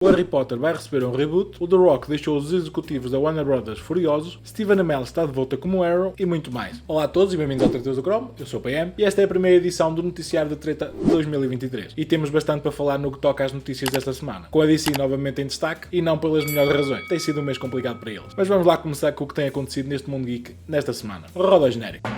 O Harry Potter vai receber um reboot, o The Rock deixou os executivos da Warner Brothers furiosos, Stephen Amell está de volta como Arrow e muito mais. Olá a todos e bem-vindos ao Tretas do Chrome, eu sou o PM e esta é a primeira edição do Noticiário de Treta de 2023. E temos bastante para falar no que toca às notícias desta semana, com a DC novamente em destaque e não pelas melhores razões, tem sido um mês complicado para eles. Mas vamos lá começar com o que tem acontecido neste mundo geek nesta semana. Roda o genérico.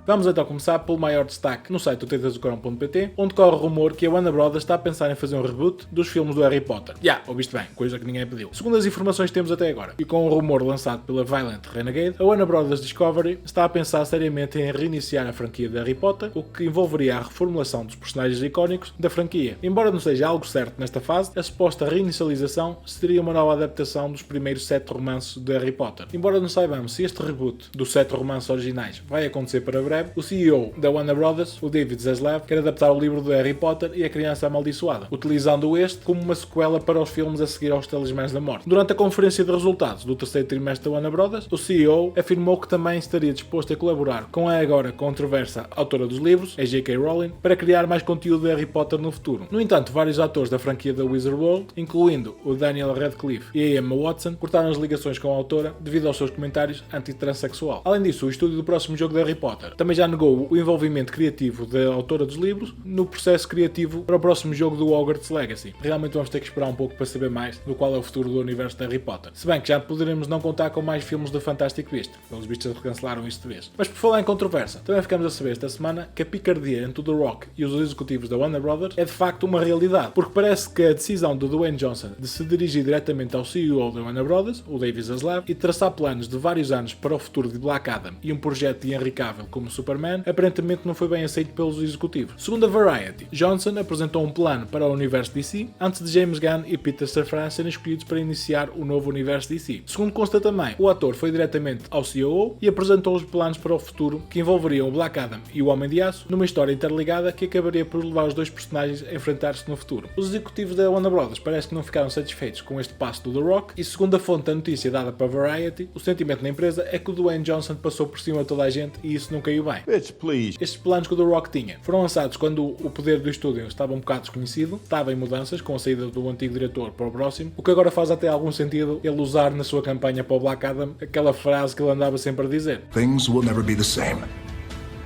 Vamos então começar pelo maior destaque no site do tretasdochrome.pt, onde corre o rumor que a Warner Brothers está a pensar em fazer um reboot dos filmes do Harry Potter. Ouviste bem, coisa que ninguém pediu. Segundo as informações que temos até agora, e com o rumor lançado pela Violent Renegade, a Warner Brothers Discovery está a pensar seriamente em reiniciar a franquia de Harry Potter, o que envolveria a reformulação dos personagens icónicos da franquia. Embora não seja algo certo nesta fase, a suposta reinicialização seria uma nova adaptação dos primeiros 7 romances de Harry Potter. Embora não saibamos se este reboot dos 7 romances originais vai acontecer para breve, o CEO da Warner Brothers, o David Zaslav, quer adaptar o livro de Harry Potter e a Criança Amaldiçoada, utilizando este como uma sequela para os filmes a seguir aos Talismãs da Morte. Durante a conferência de resultados do terceiro trimestre da Warner Brothers, o CEO afirmou que também estaria disposto a colaborar com a agora controversa autora dos livros, a J.K. Rowling, para criar mais conteúdo de Harry Potter no futuro. No entanto, vários atores da franquia da Wizard World, incluindo o Daniel Radcliffe e a Emma Watson, cortaram as ligações com a autora devido aos seus comentários anti-transexual. Além disso, o estúdio do próximo jogo de Harry Potter também já negou o envolvimento criativo da autora dos livros no processo criativo para o próximo jogo do Hogwarts Legacy. Realmente vamos ter que esperar um pouco para saber mais do qual é o futuro do universo de Harry Potter. Se bem que já poderemos não contar com mais filmes do Fantastic Beasts, pelos vistos cancelaram isto de vez. Mas por falar em controvérsia, também ficamos a saber esta semana que a picardia entre o The Rock e os executivos da Warner Brothers é de facto uma realidade, porque parece que a decisão do Dwayne Johnson de se dirigir diretamente ao CEO da Warner Brothers, o David Zaslav, e traçar planos de vários anos para o futuro de Black Adam e um projeto de Henry Cavill como Superman, aparentemente não foi bem aceito pelos executivos. Segundo a Variety, Johnson apresentou um plano para o universo DC antes de James Gunn e Peter Safran serem escolhidos para iniciar o novo universo DC. Segundo consta também, o ator foi diretamente ao CEO e apresentou os planos para o futuro que envolveriam o Black Adam e o Homem de Aço numa história interligada que acabaria por levar os dois personagens a enfrentar-se no futuro. Os executivos da Warner Brothers parece que não ficaram satisfeitos com este passo do The Rock e, segundo a fonte da notícia dada para Variety, o sentimento na empresa é que o Dwayne Johnson passou por cima de toda a gente e isso não caiu bem. Estes planos que o The Rock tinha foram lançados quando o poder do estúdio estava um bocado desconhecido, estava em mudanças com a saída do antigo diretor para o próximo, o que agora faz até algum sentido ele usar na sua campanha para o Black Adam aquela frase que ele andava sempre a dizer. Things will never be the same,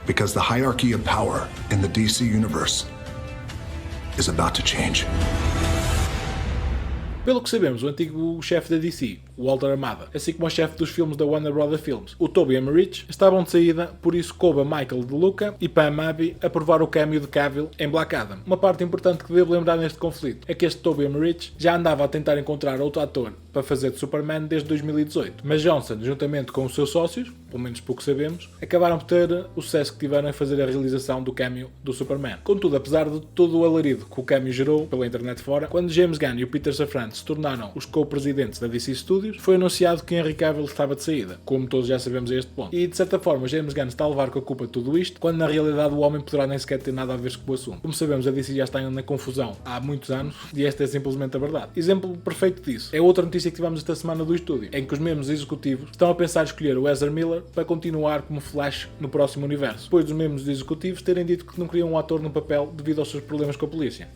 because the hierarchy of power in the DC universe is about to change. Pelo que sabemos, o antigo chefe da DC, o Walter Amada, assim como o chefe dos filmes da Warner Brothers Films, o Toby Emmerich, estavam de saída, por isso coube a Michael De Luca e Pam Abby aprovar o cameo de Cavill em Black Adam. Uma parte importante que devo lembrar neste conflito é que este Toby Emmerich já andava a tentar encontrar outro ator para fazer de Superman desde 2018, mas Johnson, juntamente com os seus sócios, pelo menos pouco sabemos, acabaram por ter o sucesso que tiveram em fazer a realização do cameo do Superman. Contudo, apesar de todo o alarido que o cameo gerou pela internet fora, quando James Gunn e o Peter Safran se tornaram os co-presidentes da DC Studios, foi anunciado que Henry Cavill estava de saída, como todos já sabemos a este ponto. E de certa forma, James Gunn está a levar com a culpa de tudo isto, quando na realidade o homem poderá nem sequer ter nada a ver com o assunto. Como sabemos, a DC já está na confusão há muitos anos e esta é simplesmente a verdade. Exemplo perfeito disso é outra notícia que tivemos esta semana do estúdio, em que os mesmos executivos estão a pensar em escolher o Ezra Miller para continuar como Flash no próximo universo, depois dos mesmos executivos terem dito que não queriam um ator no papel devido aos seus problemas com a polícia.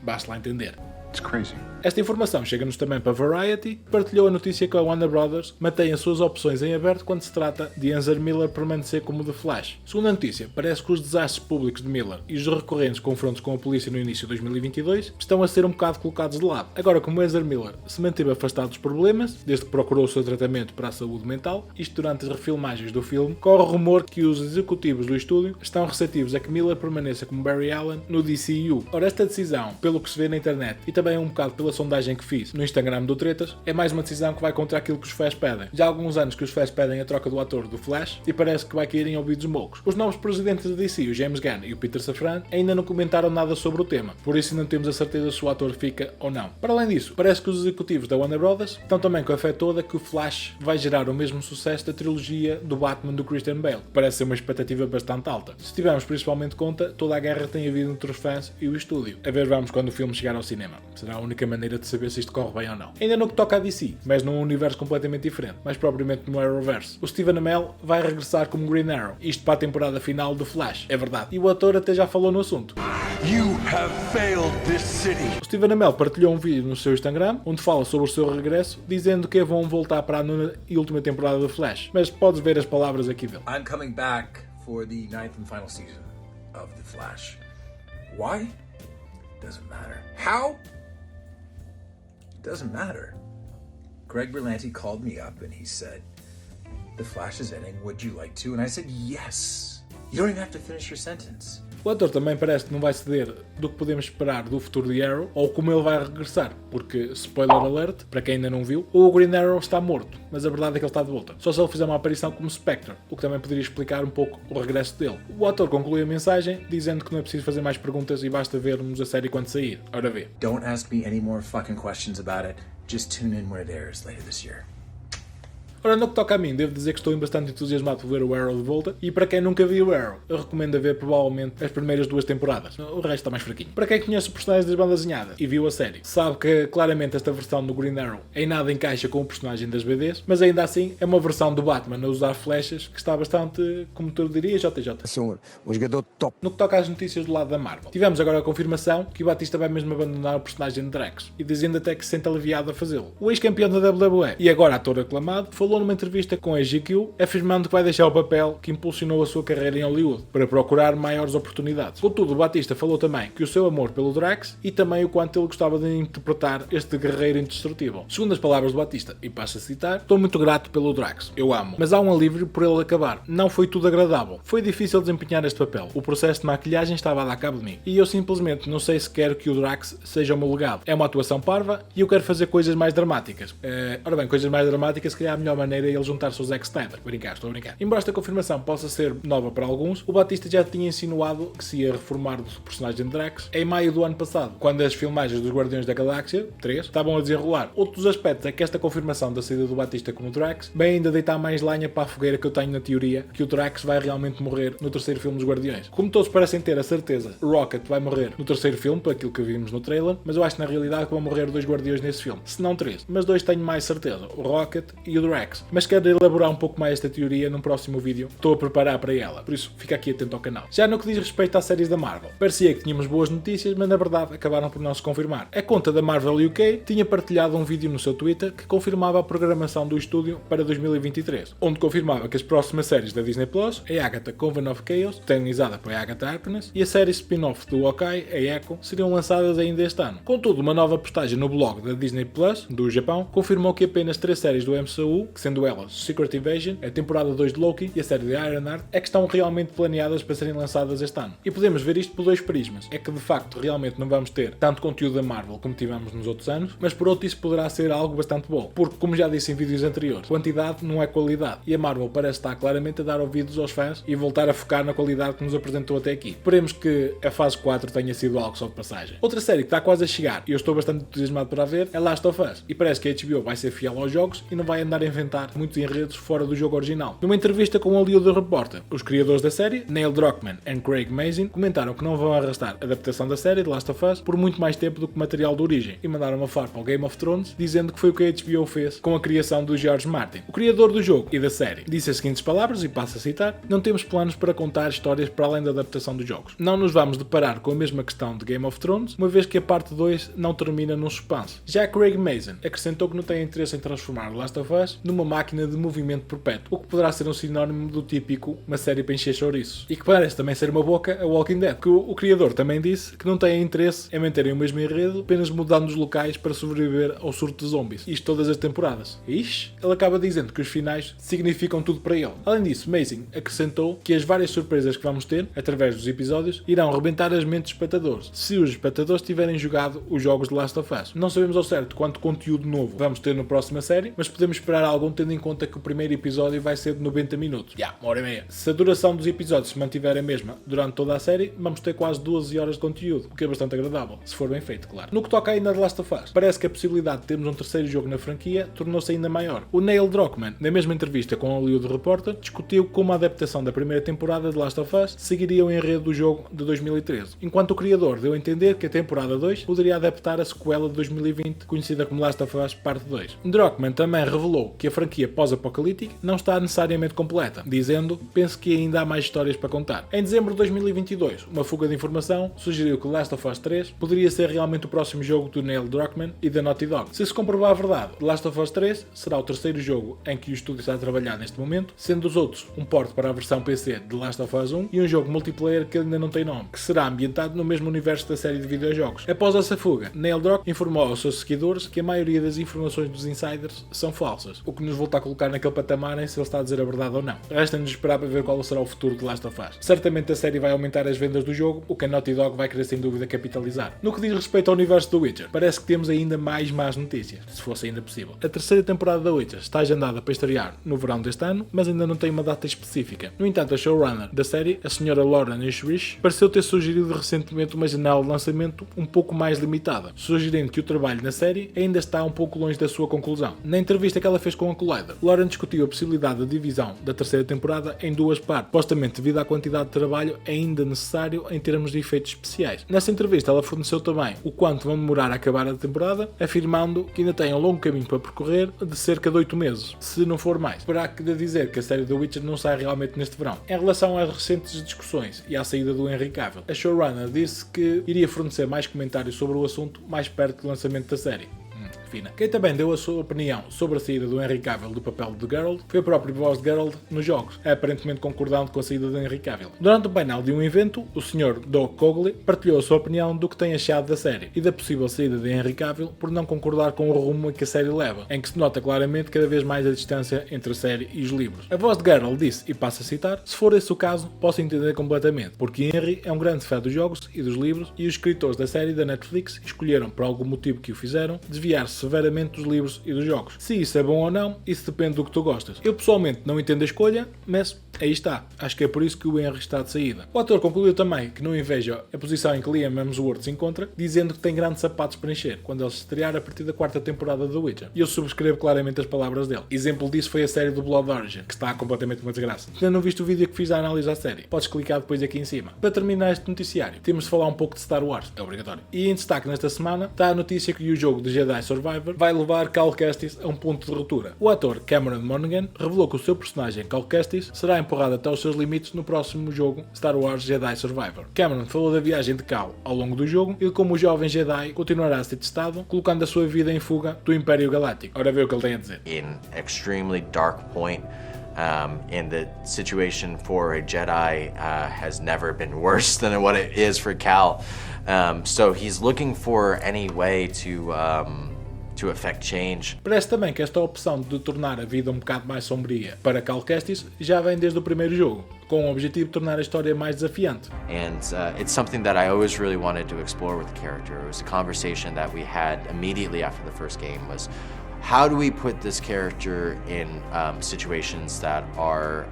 Basta lá entender. It's crazy. Esta informação chega-nos também para Variety, que partilhou a notícia que a Warner Brothers mantém as suas opções em aberto quando se trata de Ezra Miller permanecer como The Flash. Segundo a notícia, parece que os desastres públicos de Miller e os recorrentes confrontos com a polícia no início de 2022 estão a ser um bocado colocados de lado. Agora, como Ezra Miller se manteve afastado dos problemas, desde que procurou o seu tratamento para a saúde mental, isto durante as refilmagens do filme, corre o rumor que os executivos do estúdio estão receptivos a que Miller permaneça como Barry Allen no DCU. Ora, esta decisão, pelo que se vê na internet e também um bocado pela sondagem que fiz no Instagram do Tretas, é mais uma decisão que vai contra aquilo que os fãs pedem. Já há alguns anos que os fãs pedem a troca do ator do Flash e parece que vai cair em ouvidos moucos. Os novos presidentes da DC, o James Gunn e o Peter Safran, ainda não comentaram nada sobre o tema, por isso não temos a certeza se o ator fica ou não. Para além disso, parece que os executivos da Warner Brothers estão também com a fé toda que o Flash vai gerar o mesmo sucesso da trilogia do Batman do Christian Bale, que parece ser uma expectativa bastante alta. Se tivermos principalmente conta toda a guerra que tem havido entre os fãs e o estúdio. A ver vamos quando o filme chegar ao cinema. Será a única maneira de saber se isto corre bem ou não. Ainda no que toca a DC, mas num universo completamente diferente, mais propriamente no Arrowverse. O Stephen Amell vai regressar como Green Arrow, isto para a temporada final do Flash, é verdade. E o ator até já falou no assunto. You have failed this city. O Stephen Amell partilhou um vídeo no seu Instagram, onde fala sobre o seu regresso, dizendo que vão voltar para a nona e última temporada do Flash. Mas podes ver as palavras aqui dele. I'm coming back for the 9th and final season of The Flash. Why? Doesn't matter. How? Doesn't matter. Greg Berlanti called me up and he said, The Flash is ending, would you like to? And I said, yes. You don't even have to finish your sentence. O ator também parece que não vai ceder do que podemos esperar do futuro de Arrow ou como ele vai regressar, porque, spoiler alert, para quem ainda não viu, o Green Arrow está morto, mas a verdade é que ele está de volta. Só se ele fizer uma aparição como Spectre, o que também poderia explicar um pouco o regresso dele. O ator conclui a mensagem dizendo que não é preciso fazer mais perguntas e basta vermos a série quando sair. Ora vê. Don't ask me any more fucking questions about it. Just tune in when it airs later this year. Ora, no que toca a mim, devo dizer que estou bastante entusiasmado por ver o Arrow de volta, e para quem nunca viu o Arrow, eu recomendo a ver provavelmente as primeiras 2 temporadas. O resto está mais fraquinho. Para quem conhece o personagem das bandas desenhadas e viu a série, sabe que claramente esta versão do Green Arrow em nada encaixa com o personagem das BDs, mas ainda assim é uma versão do Batman a usar flechas que está bastante, como tu dirias, JJ. Sou um jogador top. No que toca às notícias do lado da Marvel, tivemos agora a confirmação que o Batista vai mesmo abandonar o personagem de Drax, e dizendo até que se sente aliviado a fazê-lo. O ex-campeão da WWE e agora ator aclamado falou numa entrevista com a GQ, afirmando que vai deixar o papel que impulsionou a sua carreira em Hollywood para procurar maiores oportunidades. Contudo, o Batista falou também que o seu amor pelo Drax e também o quanto ele gostava de interpretar este guerreiro indestrutível. Segundo as palavras do Batista, e passo a citar, estou muito grato pelo Drax, eu amo, mas há um alívio por ele acabar. Não foi tudo agradável. Foi difícil desempenhar este papel. O processo de maquilhagem estava a dar cabo de mim. E eu simplesmente não sei se quero que o Drax seja o meu legado. É uma atuação parva e eu quero fazer coisas mais dramáticas. Ora bem, coisas mais dramáticas, se calhar a melhor maneira é ele juntar-se ao Zack Snyder. Estou a brincar. Embora esta confirmação possa ser nova para alguns, o Batista já tinha insinuado que se ia reformar do personagem de Drax em maio do ano passado, quando as filmagens dos Guardiões da Galáxia 3 estavam a desenrolar. Outro dos aspectos é que esta confirmação da saída do Batista como Drax vem ainda deitar mais lenha para a fogueira que eu tenho na teoria que o Drax vai realmente morrer no terceiro filme dos Guardiões. Como todos parecem ter a certeza, o Rocket vai morrer no terceiro filme, por aquilo que vimos no trailer, mas eu acho que na realidade que vão morrer 2 Guardiões nesse filme, se não 3, mas 2 tenho mais certeza, o Rocket e o Drax. Mas quero elaborar um pouco mais esta teoria num próximo vídeo, estou a preparar para ela, por isso fica aqui atento ao canal. Já no que diz respeito às séries da Marvel, parecia que tínhamos boas notícias, mas na verdade acabaram por não se confirmar. A conta da Marvel UK tinha partilhado um vídeo no seu Twitter que confirmava a programação do estúdio para 2023, onde confirmava que as próximas séries da Disney Plus, a Agatha Coven of Chaos, protagonizada por Agatha Harkness, e a série spin-off do Hawkeye, a Echo, seriam lançadas ainda este ano. Contudo, uma nova postagem no blog da Disney Plus, do Japão, confirmou que apenas 3 séries do MCU, sendo elas Secret Invasion, a temporada 2 de Loki e a série de Ironheart, é que estão realmente planeadas para serem lançadas este ano. E podemos ver isto por 2 prismas. É que de facto realmente não vamos ter tanto conteúdo da Marvel como tivemos nos outros anos, mas por outro isso poderá ser algo bastante bom. Porque, como já disse em vídeos anteriores, quantidade não é qualidade. E a Marvel parece estar claramente a dar ouvidos aos fãs e voltar a focar na qualidade que nos apresentou até aqui. Esperemos que a fase 4 tenha sido algo só de passagem. Outra série que está quase a chegar e eu estou bastante entusiasmado para ver é Last of Us. E parece que a HBO vai ser fiel aos jogos e não vai andar a inventar muitos enredos fora do jogo original. Numa entrevista com o Hollywood Reporter, os criadores da série, Neil Druckmann e Craig Mazin, comentaram que não vão arrastar a adaptação da série de Last of Us por muito mais tempo do que o material de origem e mandaram uma farpa ao Game of Thrones dizendo que foi o que a HBO fez com a criação do George Martin. O criador do jogo e da série disse as seguintes palavras, e passo a citar: não temos planos para contar histórias para além da adaptação dos jogos. Não nos vamos deparar com a mesma questão de Game of Thrones, uma vez que a parte 2 não termina num suspense. Já Craig Mazin acrescentou que não tem interesse em transformar Last of Us numa máquina de movimento perpétuo, o que poderá ser um sinónimo do típico uma série para encher chouriços. E que parece também ser uma boca a Walking Dead, que o criador também disse que não tem interesse em manterem o mesmo enredo, apenas mudando os locais para sobreviver ao surto de zombies. Isto todas as temporadas. Ixi, ele acaba dizendo que os finais significam tudo para ele. Além disso, Mazin acrescentou que as várias surpresas que vamos ter, através dos episódios, irão rebentar as mentes dos espectadores, se os espectadores tiverem jogado os jogos de Last of Us. Não sabemos ao certo quanto conteúdo novo vamos ter na próxima série, mas podemos esperar algo algum, tendo em conta que o primeiro episódio vai ser de 90 minutos. 1h30. Se a duração dos episódios se mantiver a mesma durante toda a série, vamos ter quase 12 horas de conteúdo, o que é bastante agradável, se for bem feito, claro. No que toca ainda de Last of Us, parece que a possibilidade de termos um terceiro jogo na franquia tornou-se ainda maior. O Neil Druckmann, na mesma entrevista com o Hollywood Reporter, discutiu como a adaptação da primeira temporada de Last of Us seguiria o enredo do jogo de 2013, enquanto o criador deu a entender que a temporada 2 poderia adaptar a sequela de 2020, conhecida como Last of Us Parte 2. Druckmann também revelou que a franquia pós-apocalíptica não está necessariamente completa, dizendo: penso que ainda há mais histórias para contar. Em dezembro de 2022, uma fuga de informação sugeriu que Last of Us 3 poderia ser realmente o próximo jogo do Neil Druckmann e da Naughty Dog. Se comprovar a verdade, Last of Us 3 será o terceiro jogo em que o estúdio está a trabalhar neste momento, sendo os outros um port para a versão PC de Last of Us 1 e um jogo multiplayer que ainda não tem nome, que será ambientado no mesmo universo da série de videojogos. Após essa fuga, Neil Druckmann informou aos seus seguidores que a maioria das informações dos insiders são falsas, o que nos volta a colocar naquele patamar em se ele está a dizer a verdade ou não. Resta-nos esperar para ver qual será o futuro de Last of Us. Certamente a série vai aumentar as vendas do jogo, o que a Naughty Dog vai querer sem dúvida capitalizar. No que diz respeito ao universo do Witcher, parece que temos ainda mais más notícias, se fosse ainda possível. A terceira temporada da Witcher está agendada para estrear no verão deste ano, mas ainda não tem uma data específica. No entanto, a showrunner da série, a Sra. Lauren Ishrish, pareceu ter sugerido recentemente uma janela de lançamento um pouco mais limitada, sugerindo que o trabalho na série ainda está um pouco longe da sua conclusão. Na entrevista que ela fez com a Collider, Lauren discutiu a possibilidade da divisão da terceira temporada em duas partes, supostamente devido à quantidade de trabalho ainda necessário em termos de efeitos especiais. Nessa entrevista, ela forneceu também o quanto vão demorar a acabar a temporada, afirmando que ainda tem um longo caminho para percorrer de cerca de 8 meses, se não for mais. Para dizer que a série The Witcher não sai realmente neste verão. Em relação às recentes discussões e à saída do Henry Cavill, a showrunner disse que iria fornecer mais comentários sobre o assunto mais perto do lançamento da série. Fina. Quem também deu a sua opinião sobre a saída do Henry Cavill do papel de Geralt foi o próprio voz de Geralt nos jogos, aparentemente concordando com a saída de Henry Cavill. Durante o painel de um evento, o Sr. Doug Cogley partilhou a sua opinião do que tem achado da série e da possível saída de Henry Cavill por não concordar com o rumo a que a série leva, em que se nota claramente cada vez mais a distância entre a série e os livros. A voz de Geralt disse, e passo a citar: se for esse o caso, posso entender completamente, porque Henry é um grande fã dos jogos e dos livros e os escritores da série da Netflix escolheram, por algum motivo que o fizeram, desviar-se severamente dos livros e dos jogos. Se isso é bom ou não, isso depende do que tu gostas. Eu pessoalmente não entendo a escolha, mas aí está. Acho que é por isso que o Henry está de saída. O ator concluiu também que não inveja a posição em que Liam Hemsworth se encontra, dizendo que tem grandes sapatos para encher quando ele se estrear a partir da quarta temporada de The Witcher. E eu subscrevo claramente as palavras dele. Exemplo disso foi a série do Blood Origin, que está completamente uma desgraça. Se ainda não viste o vídeo que fiz a análise à série, podes clicar depois aqui em cima. Para terminar este noticiário, temos de falar um pouco de Star Wars. É obrigatório. E em destaque nesta semana está a notícia que o jogo de Jedi Survivor vai levar Cal Kestis a um ponto de ruptura. O ator Cameron Monaghan revelou que o seu personagem Cal Kestis será empurrado até os seus limites no próximo jogo Star Wars Jedi Survivor. Cameron falou da viagem de Cal ao longo do jogo e de como o jovem Jedi continuará a ser testado, colocando a sua vida em fuga do Império Galáctico. Ora vê o que ele tem a dizer. In extremely dark point, and the situation for a Jedi has never been worse than what it is for Cal. So he's looking for any way to affect change. Parece também que esta opção de tornar a vida um bocado mais sombria para Cal Kestis já vem desde o primeiro jogo, com o objetivo de tornar a história mais desafiante. And it's something that I always really wanted to explore with the character. It was a conversation that we had immediately after the first game was, how do we put this character in situations that are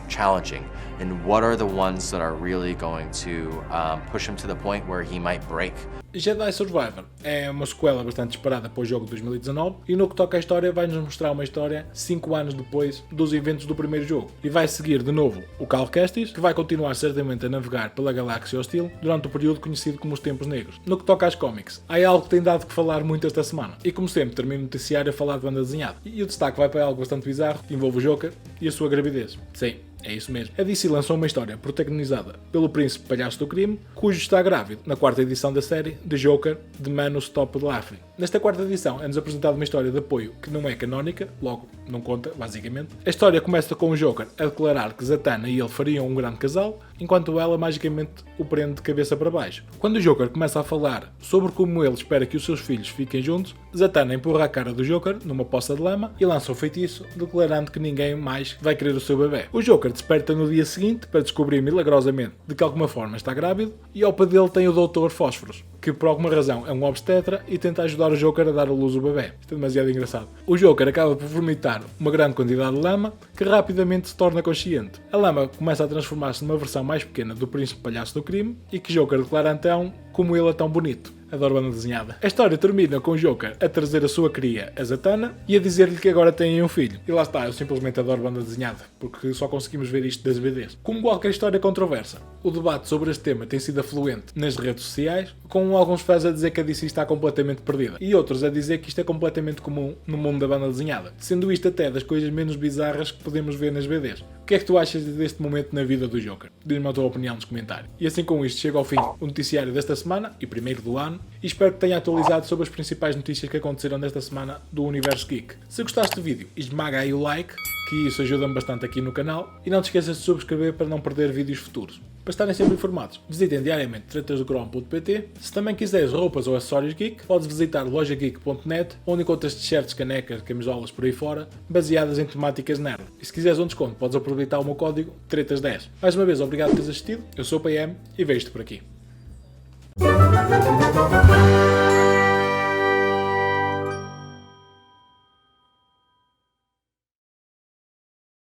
challenging? And what are the ones that are really going to push him to the point where he might break? Jedi Survivor é uma sequela bastante esperada para o jogo de 2019 e no que toca à história vai-nos mostrar uma história 5 anos depois dos eventos do primeiro jogo e vai seguir de novo o Cal Kestis, que vai continuar certamente a navegar pela galáxia hostil durante o período conhecido como os Tempos Negros. No que toca às cómics, há algo que tem dado que falar muito esta semana e como sempre termino o noticiário a falar de banda desenhada e o destaque vai para algo bastante bizarro que envolve o Joker e a sua gravidez. Sim, é isso mesmo. A DC lançou uma história protagonizada pelo príncipe palhaço do crime, cujo está grávido, na quarta edição da série The Joker, The Man Who Stopped Laughing. Nesta quarta edição é-nos apresentada uma história de apoio que não é canónica, logo não conta, basicamente. A história começa com o Joker a declarar que Zatanna e ele fariam um grande casal, enquanto ela magicamente o prende de cabeça para baixo. Quando o Joker começa a falar sobre como ele espera que os seus filhos fiquem juntos, Zatanna empurra a cara do Joker numa poça de lama e lança um feitiço, declarando que ninguém mais vai querer o seu bebê. O Joker desperta no dia seguinte para descobrir milagrosamente de que alguma forma está grávido e ao pé dele tem o Dr. Fósforos. que por alguma razão é um obstetra e tenta ajudar o Joker a dar à luz o bebê. Isto é demasiado engraçado. O Joker acaba por vomitar uma grande quantidade de lama que rapidamente se torna consciente. A lama começa a transformar-se numa versão mais pequena do príncipe palhaço do crime e que Joker declara então como ele é tão bonito. Adoro banda desenhada. A história termina com o Joker a trazer a sua cria, a Zatanna, e a dizer-lhe que agora têm um filho. E lá está, eu simplesmente adoro banda desenhada, porque só conseguimos ver isto das BDs. Como qualquer história controversa, o debate sobre este tema tem sido afluente nas redes sociais, com alguns fãs a dizer que a DC está completamente perdida, e outros a dizer que isto é completamente comum no mundo da banda desenhada, sendo isto até das coisas menos bizarras que podemos ver nas BDs. O que é que tu achas deste momento na vida do Joker? Diz-me a tua opinião nos comentários. E assim com isto chega ao fim o noticiário desta semana, e primeiro do ano, e espero que tenha atualizado sobre as principais notícias que aconteceram desta semana do Universo Geek. Se gostaste do vídeo, esmaga aí o like, que isso ajuda-me bastante aqui no canal, e não te esqueças de subscrever para não perder vídeos futuros. Para estarem sempre informados, visitem diariamente tretasdocromo.pt. Se também quiseres roupas ou acessórios geek, podes visitar lojageek.net, onde encontras t-shirts, canecas, camisolas por aí fora, baseadas em temáticas nerd. E se quiseres um desconto, podes aproveitar o meu código TRETAS10. Mais uma vez, obrigado por teres assistido, eu sou o PM e vejo-te por aqui.